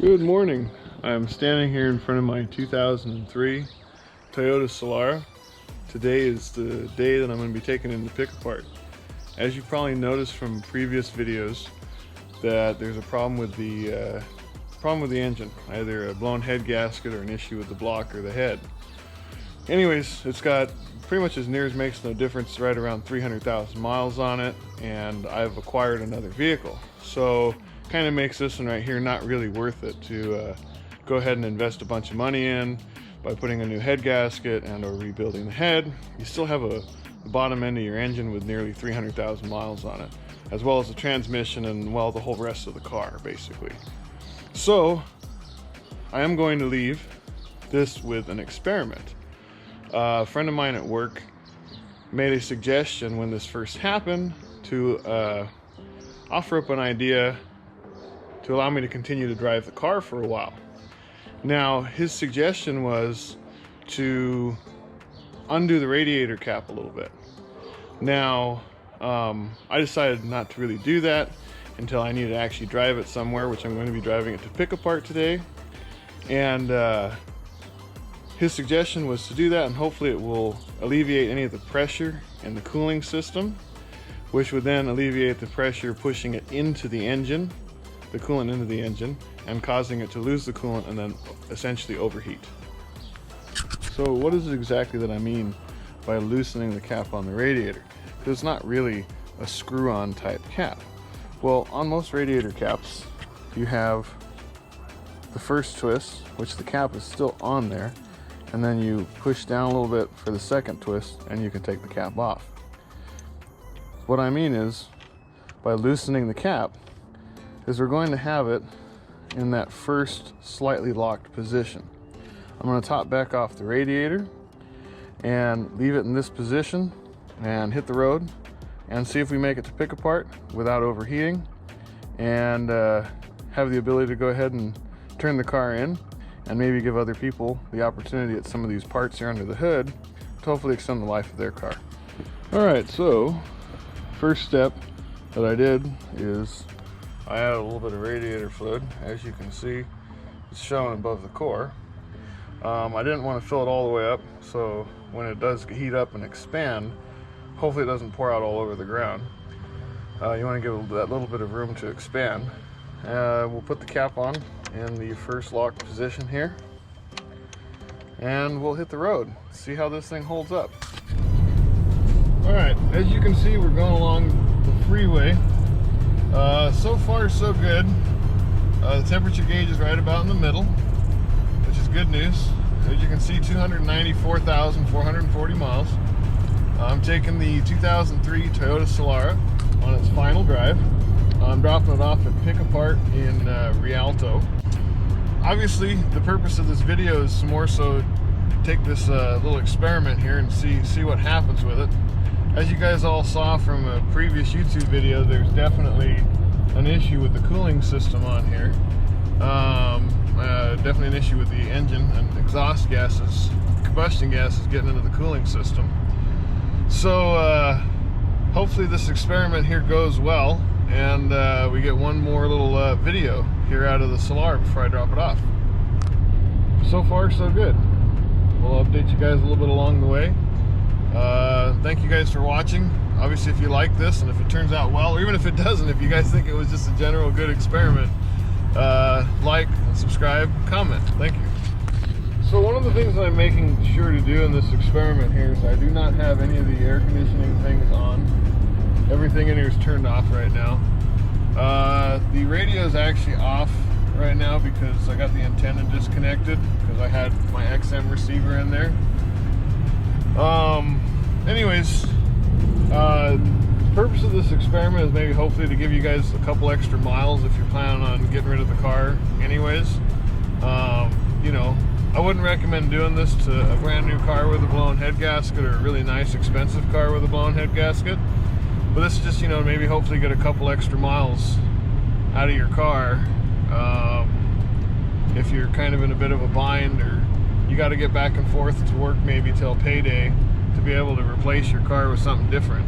Good morning. I'm standing here in front of my 2003 Toyota Solara. Today is the day that I'm going to be taking in to pick apart. As you probably noticed from previous videos, that there's a problem with the engine, either a blown head gasket or an issue with the block or the head. Anyways, it's got pretty much, as near as makes no difference, right around 300,000 miles on it, and I've acquired another vehicle. So kind of makes this one right here not really worth it to go ahead and invest a bunch of money in by putting a new head gasket and or rebuilding the head. You still have the bottom end of your engine with nearly 300,000 miles on it, as well as the transmission and, well, the whole rest of the car basically. So I am going to leave this with an experiment. A friend of mine at work made a suggestion when this first happened to offer up an idea to allow me to continue to drive the car for a while. Now, his suggestion was to undo the radiator cap a little bit. Now, I decided not to really do that until I needed to actually drive it somewhere, which I'm going to be driving it to pick apart today. And his suggestion was to do that, and hopefully it will alleviate any of the pressure in the cooling system, which would then alleviate the pressure pushing it into the engine, the coolant into the engine, and causing it to lose the coolant and then essentially overheat. So what is it exactly that I mean by loosening the cap on the radiator? Because it's not really a screw-on type cap. Well, on most radiator caps, you have the first twist, which the cap is still on there, and then you push down a little bit for the second twist and you can take the cap off. What I mean is, by loosening the cap, is we're going to have it in that first slightly locked position. I'm going to top back off the radiator and leave it in this position and hit the road and see if we make it to pick apart without overheating, and have the ability to go ahead and turn the car in and maybe give other people the opportunity at some of these parts here under the hood to hopefully extend the life of their car. Alright, so first step that I did is I added a little bit of radiator fluid. As you can see, it's showing above the core. I didn't want to fill it all the way up, so when it does heat up and expand, hopefully it doesn't pour out all over the ground. You want to give that little bit of room to expand. We'll put the cap on in the first locked position here, and we'll hit the road, see how this thing holds up. Alright, as you can see, we're going along the freeway. So far so good. The temperature gauge is right about in the middle, which is good news. As you can see, 294,440 miles. I'm taking the 2003 Toyota Solara on its final drive. I'm dropping it off at Pick Apart in Rialto. Obviously, the purpose of this video is more so take this little experiment here and see what happens with it. As you guys all saw from a previous YouTube video, there's definitely an issue with the cooling system on here. Definitely an issue with the engine and exhaust gases, combustion gases getting into the cooling system. So hopefully this experiment here goes well, and we get one more little video here out of the Solara before I drop it off. So far so good. We'll update you guys a little bit along the way. Thank you guys for watching. Obviously, if you like this and if it turns out well, or even if it doesn't, if you guys think it was just a general good experiment, like and subscribe, comment. Thank you. So one of the things that I'm making sure to do in this experiment here is I do not have any of the air conditioning things on. Everything in here is turned off right now. The radio is actually off right now because I got the antenna disconnected because I had my XM receiver in there. Anyways, the purpose of this experiment is maybe hopefully to give you guys a couple extra miles if you're planning on getting rid of the car anyways. You know, I wouldn't recommend doing this to a brand new car with a blown head gasket or a really nice expensive car with a blown head gasket. But this is just, you know, maybe hopefully get a couple extra miles out of your car. If you're kind of in a bit of a bind, or you got to get back and forth to work maybe till payday to be able to replace your car with something different.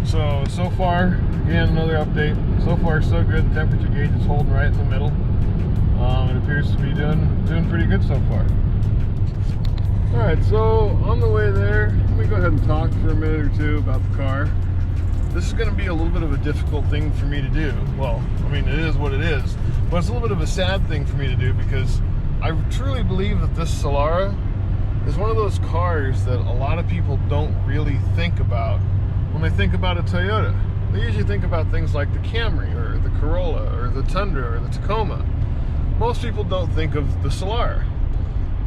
So far, again, another update. So far so good. The temperature gauge is holding right in the middle. It appears to be doing pretty good so far. Alright, so on the way there, let me go ahead and talk for a minute or two about the car. This is going to be a little bit of a difficult thing for me to do. Well, I mean, it is what it is, but it's a little bit of a sad thing for me to do because I truly believe that this Solara is one of those cars that a lot of people don't really think about when they think about a Toyota. They usually think about things like the Camry or the Corolla or the Tundra or the Tacoma. Most people don't think of the Solara.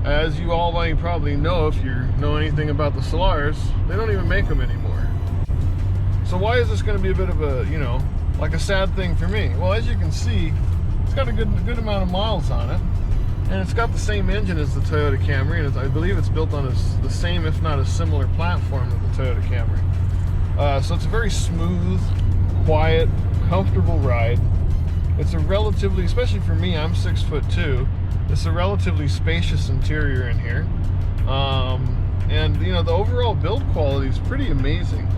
As you all might probably know, if you know anything about the Solaras, they don't even make them anymore. So why is this going to be a bit of a, like a sad thing for me? Well, as you can see, it's got a good amount of miles on it. And it's got the same engine as the Toyota Camry, and I believe it's built on the same, if not a similar platform to the Toyota Camry. So it's a very smooth, quiet, comfortable ride. It's a relatively, especially for me, I'm 6'2", it's a relatively spacious interior in here. And the overall build quality is pretty amazing.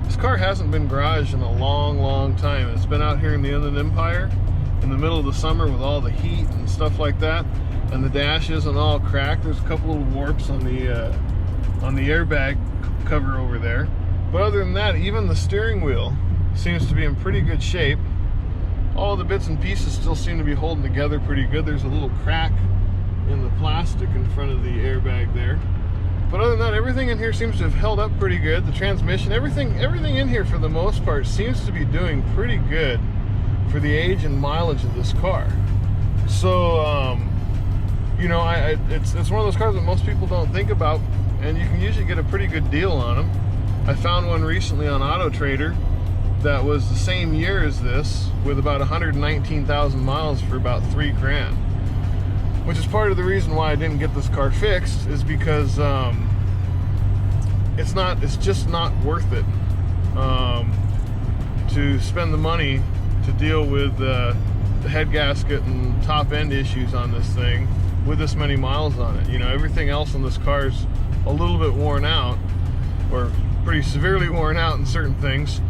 This car hasn't been garaged in a long time. It's been out here in the Inland Empire in the middle of the summer with all the heat and stuff like that. And the dash isn't all cracked. There's a couple little warps on the airbag cover over there. But other than that, even the steering wheel seems to be in pretty good shape. All the bits and pieces still seem to be holding together pretty good. There's a little crack in the plastic in front of the airbag there. But other than that, everything in here seems to have held up pretty good. The transmission, everything in here for the most part seems to be doing pretty good for the age and mileage of this car. So, it's one of those cars that most people don't think about, and you can usually get a pretty good deal on them. I found one recently on Auto Trader that was the same year as this, with about 119,000 miles for about $3 grand. Which is part of the reason why I didn't get this car fixed, is because it's just not worth it to spend the money to deal with the head gasket and top end issues on this thing with this many miles on it. Everything else on this car is a little bit worn out, or pretty severely worn out in certain things,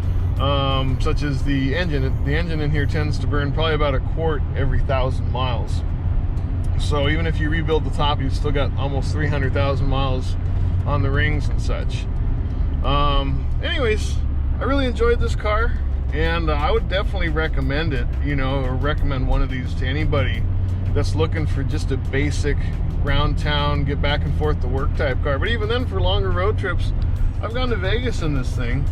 such as the engine. The engine in here tends to burn probably about a quart every 1,000 miles. So even if you rebuild the top, you've still got almost 300,000 miles on the rings and such. Anyways, I really enjoyed this car, and I would definitely recommend it, or recommend one of these to anybody that's looking for just a basic round town, get back and forth to work type car. But even then, for longer road trips, I've gone to Vegas in this thing.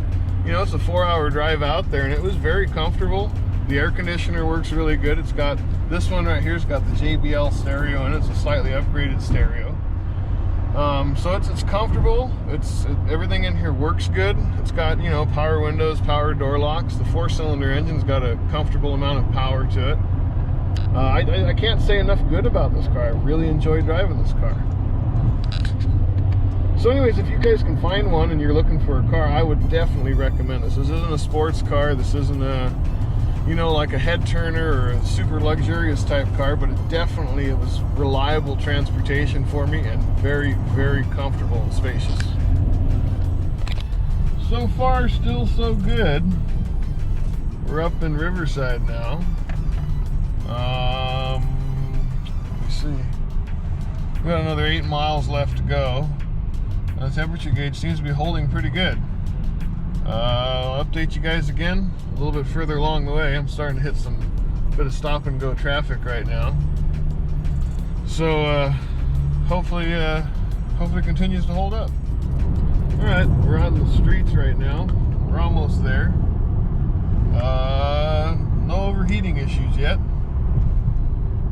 It's a 4-hour drive out there, and it was very comfortable. The air conditioner works really good. It's got, this one right here's got the JBL stereo in it. It's a slightly upgraded stereo. So it's comfortable. Everything in here works good. It's got, power windows, power door locks. The 4-cylinder engine's got a comfortable amount of power to it. I can't say enough good about this car. I really enjoy driving this car. So anyways, if you guys can find one and you're looking for a car, I would definitely recommend this. This isn't a sports car. This isn't a, like a head turner or a super luxurious type car, but it was reliable transportation for me, and very, very comfortable and spacious. So far, still so good. We're up in Riverside now. Let me see. We got another 8 miles left to go. The temperature gauge seems to be holding pretty good. I'll update you guys again a little bit further along the way. I'm starting to hit some bit of stop and go traffic right now. So hopefully it continues to hold up. Alright, we're on the streets right now. We're almost there. No overheating issues yet.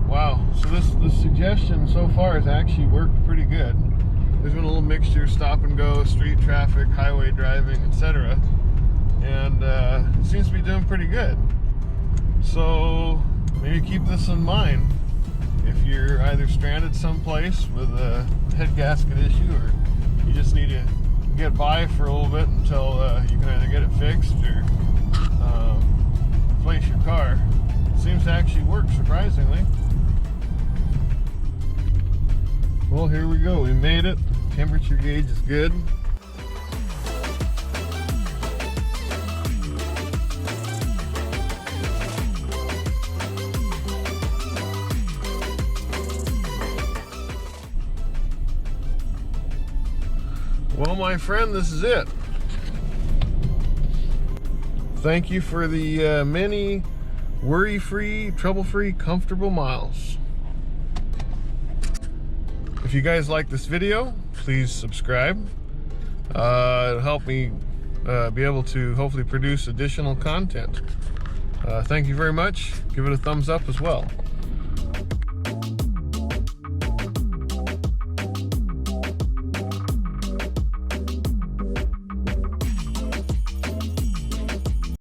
Wow, so this suggestion so far has actually worked pretty good. There's been a little mixture, stop and go, street traffic, highway driving, etc. And it seems to be doing pretty good. So maybe keep this in mind if you're either stranded someplace with a head gasket issue, or you just need to get by for a little bit until you can either get it fixed or replace your car. It seems to actually work, surprisingly. Well, here we go. We made it. Temperature gauge is good. Well, my friend, this is it. Thank you for the many worry-free, trouble-free, comfortable miles. If you guys like this video, please subscribe. It'll help me be able to hopefully produce additional content. Thank you very much. Give it a thumbs up as well.